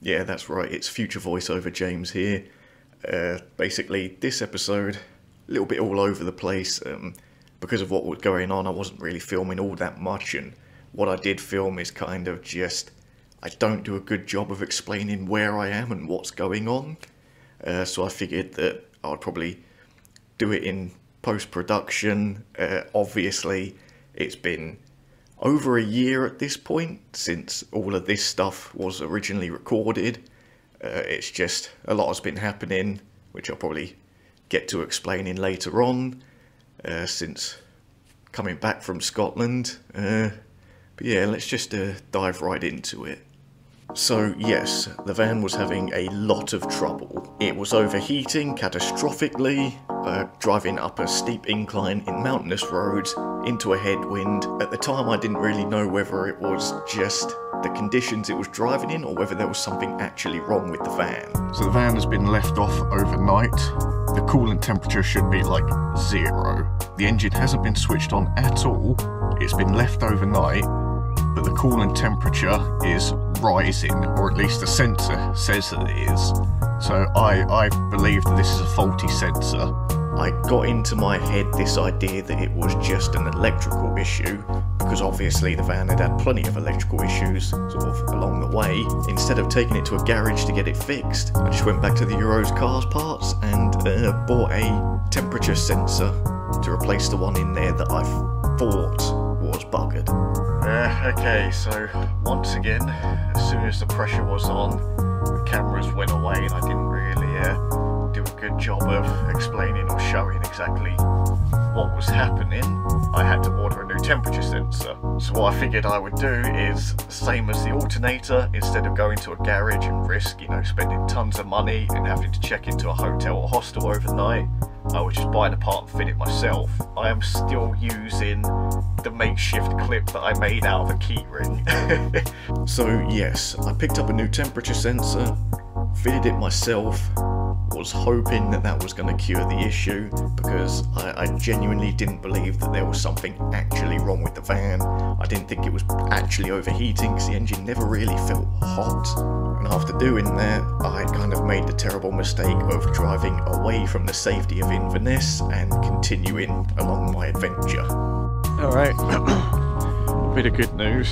Yeah, that's right, it's future voiceover James here. Basically, this episode, a little bit all over the place. Because of what was going on, I wasn't really filming all that much, and what I did film is kind of just, I don't do a good job of explaining where I am and what's going on. So I figured that I would probably do it in post-production. Obviously, it's been over a year at this point since all of this stuff was originally recorded. It's just a lot has been happening, which I'll probably get to explaining later on, since coming back from Scotland. But yeah, let's just dive right into it. So yes, the van was having a lot of trouble. It was overheating catastrophically, driving up a steep incline in mountainous roads into a headwind. At the time I didn't really know whether it was just the conditions it was driving in or whether there was something actually wrong with the van. So the van has been left off overnight. The coolant temperature should be like 0. The engine hasn't been switched on at all. It's been left overnight, but the coolant temperature is rising, or at least the sensor says that it is. So I believe that this is a faulty sensor. I got into my head this idea that it was just an electrical issue, because obviously the van had had plenty of electrical issues sort of along the way. Instead of taking it to a garage to get it fixed, I just went back to the Euros Cars Parts and bought a temperature sensor to replace the one in there that I thought was buggered. Okay, so once again, as soon as the pressure was on, the cameras went away and I didn't really do a good job of explaining or showing exactly what was happening. I had to order a new temperature sensor. So what I figured I would do is, same as the alternator, instead of going to a garage and risk, spending tons of money and having to check into a hotel or hostel overnight, I would just buy the part and fit it myself. I am still using the makeshift clip that I made out of a keyring. So yes, I picked up a new temperature sensor, fitted it myself, was hoping that that was going to cure the issue, because I genuinely didn't believe that there was something actually wrong with the van. I didn't think it was actually overheating, because the engine never really felt hot. And after doing that, I kind of made the terrible mistake of driving away from the safety of Inverness and continuing along my adventure. Alright, a bit of good news.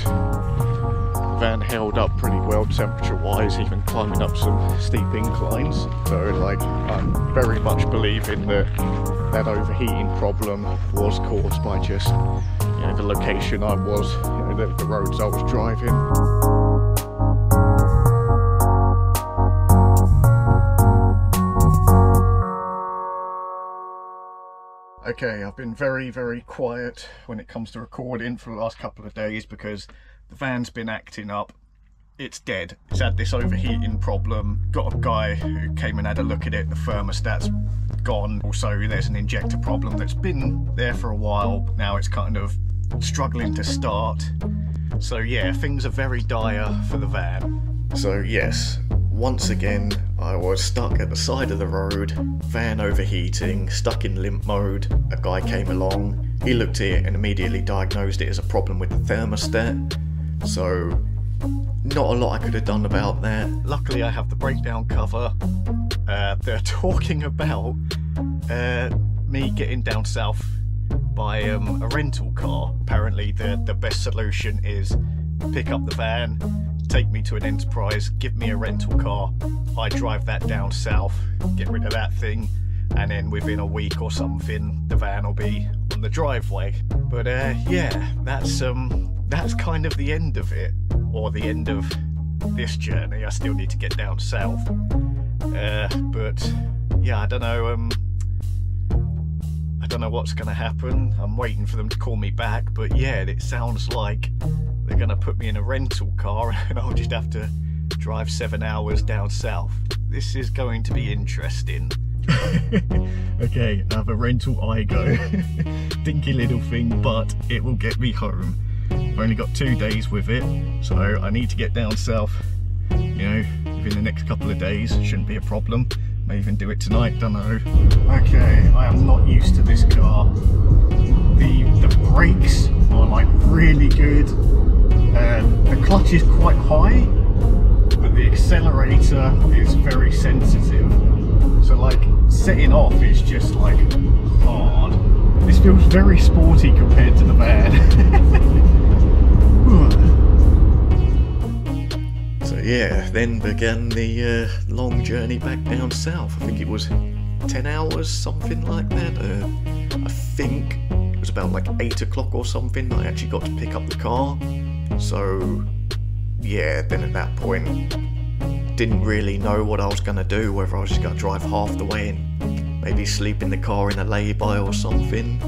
Van held up pretty well temperature wise, even climbing up some steep inclines. So I'm very much believing that that overheating problem was caused by just the location I was, the roads I was driving. Okay, I've been very, very quiet when it comes to recording for the last couple of days because the van's been acting up. It's dead. It's had this overheating problem. Got a guy who came and had a look at it. The thermostat's gone. Also, there's an injector problem that's been there for a while. Now it's kind of struggling to start. So yeah, things are very dire for the van. So yes, once again, I was stuck at the side of the road, van overheating, stuck in limp mode. A guy came along, he looked at it and immediately diagnosed it as a problem with the thermostat. So, not a lot I could have done about that. Luckily I have the breakdown cover. They're talking about me getting down south by a rental car. Apparently the best solution is pick up the van, take me to an enterprise, give me a rental car, I drive that down south, get rid of that thing, and then within a week or something the van will be on the driveway. But yeah, that's kind of the end of it, or the end of this journey. I still need to get down south, but yeah, I don't know what's gonna happen. I'm waiting for them to call me back, but yeah, it sounds like they're gonna put me in a rental car and I'll just have to drive 7 hours down south. This is going to be interesting. Okay, I have a rental Igo. Dinky little thing, but it will get me home. I've only got 2 days with it, so I need to get down south, within the next couple of days. Shouldn't be a problem. May even do it tonight, don't know. Okay, I am not used to this car. The brakes are like really good. The clutch is quite high, but the accelerator motor is very sensitive, so like setting off is just like hard. This feels very sporty compared to the van. So yeah, then began the long journey back down south. I think it was 10 hours, something like that. I think it was about like 8 o'clock or something that I actually got to pick up the car. So yeah, then at that point, didn't really know what I was going to do, whether I was just going to drive half the way and maybe sleep in the car in a lay-by or something.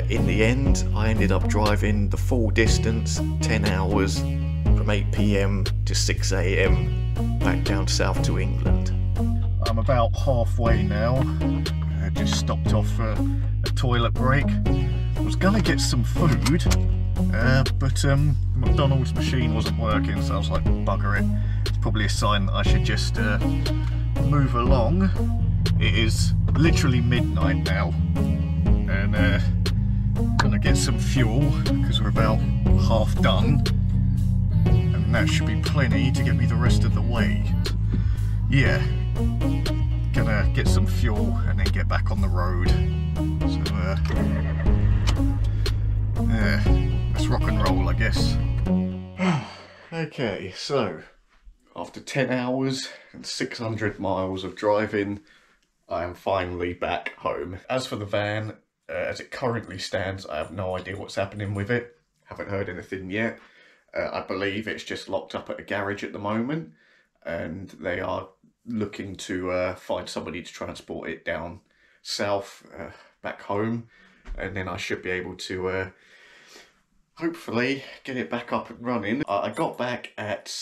In the end, I ended up driving the full distance, 10 hours, from 8 PM to 6 AM, back down south to England. I'm about halfway now. I just stopped off for a toilet break. I was gonna get some food, but McDonald's machine wasn't working, so I was like, bugger it. It's probably a sign that I should just move along. It is literally midnight now, and gonna get some fuel because we're about half done, and that should be plenty to get me the rest of the way. Yeah, gonna get some fuel and then get back on the road. So let's rock and roll, I guess. Okay, so after 10 hours and 600 miles of driving, I am finally back home. As for the van, as it currently stands, I have no idea what's happening with it. Haven't heard anything yet. I believe it's just locked up at a garage at the moment, and they are looking to find somebody to transport it down south, back home, and then I should be able to hopefully get it back up and running. I got back at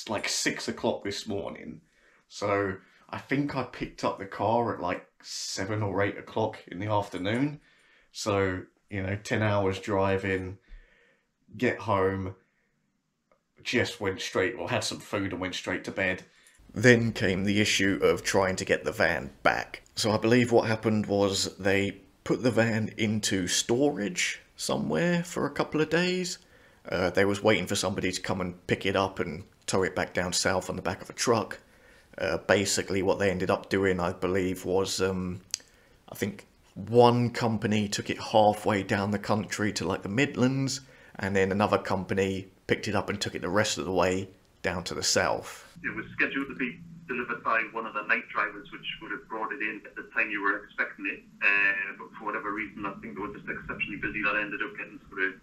like 6 o'clock this morning, so I think I picked up the car at like 7 or 8 o'clock in the afternoon. So, you know, 10 hours driving, get home, just went straight, or had some food and went straight to bed. Then came the issue of trying to get the van back. So I believe what happened was they put the van into storage somewhere for a couple of days. They was waiting for somebody to come and pick it up and tow it back down south on the back of a truck. Basically what they ended up doing, I believe, was I think one company took it halfway down the country to like the Midlands, and then another company picked it up and took it the rest of the way down to the south. It was scheduled to be delivered by one of the night drivers, which would have brought it in at the time you were expecting it. But for whatever reason, I think they were just exceptionally busy. That ended up getting sort of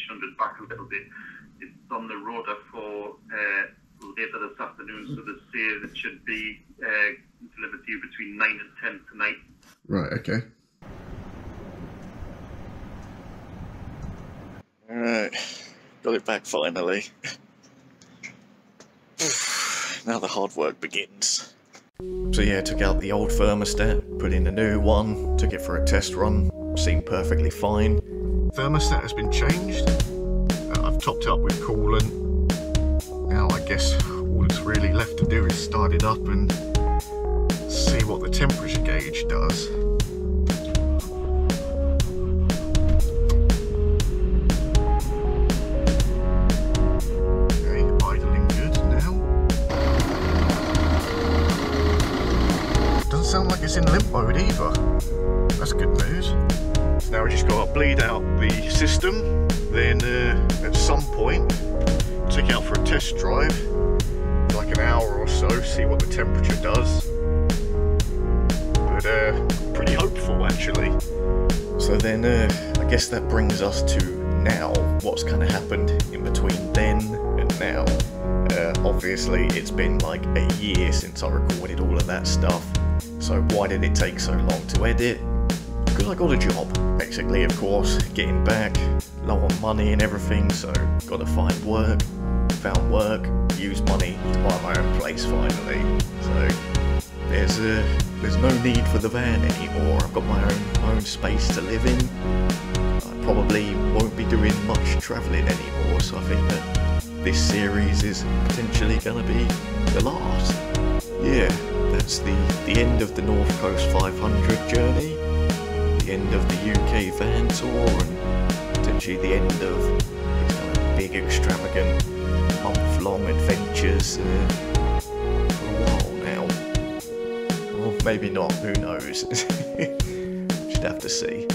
shunted back a little bit. It's on the rota for later this afternoon, so they say it should be delivered to you between 9 and 10 tonight. Right, okay. Alright, got it back finally. Now the hard work begins. So yeah, took out the old thermostat, put in a new one, took it for a test run, seemed perfectly fine. Thermostat has been changed. I've topped it up with coolant. Now I guess all that's really left to do is start it up and see what the temperature gauge does. Sound like it's in limp mode either. That's good news. Now we just got to bleed out the system, then at some point take it out for a test drive, like an hour or so, see what the temperature does. But pretty hopeful actually. So then I guess that brings us to now, what's kind of happened in between then and now. Obviously it's been like a year since I recorded all of that stuff. So why did it take so long to edit? Because I got a job, basically, of course, getting back, low on money and everything, so got to find work, found work, used money to buy my own place finally. So there's no need for the van anymore. I've got my own space to live in. I probably won't be doing much travelling anymore, so I think that this series is potentially going to be the last. Yeah. That's the end of the North Coast 500 journey, the end of the UK van tour, and potentially the end of these kind of big, extravagant, month-long adventures for a while. Or maybe not, who knows. Should have to see.